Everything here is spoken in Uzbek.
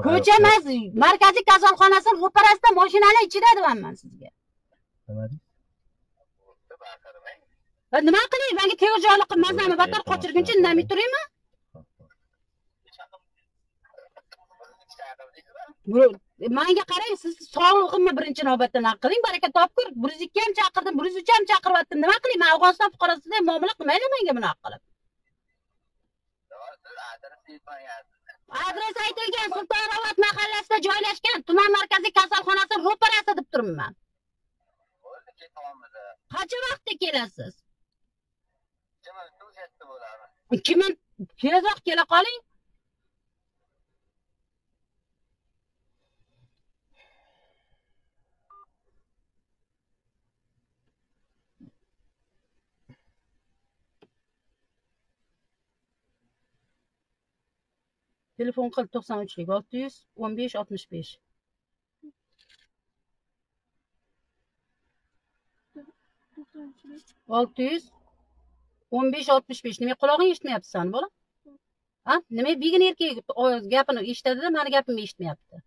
Ko'cha emas, markaziy kasalxonasi ro'parasida mashinalar ichida deyapman sizga. Nima qilay? Menga tegir joylik qilmasam, battar qochirguncha indamay turaymi? Menga qarang, siz sog'lig'imni birinchi navbatda naq qiling, baraka topkur. 102 ham chaqirdim, 103 ham chaqiryaptim. Nima qilay? Men Afg'oniston fuqarosiday muomala qilmayman menga bunaqa qilib. Adres aytilgan Sultonobod mahallasida joylashgan tuman markaziy kasalxonasi ro'parasida deb turibman. Qancha vaqtda kelasiz? Kim tezroq kela qoling. Telefon qil 93lik 615 65. Olti yuz 15-65. Nima qulog'ing eshitmayapsan bola? Ha? Nima begina erkak gapini eshitadi-da, meni gapimni eshitmayapti.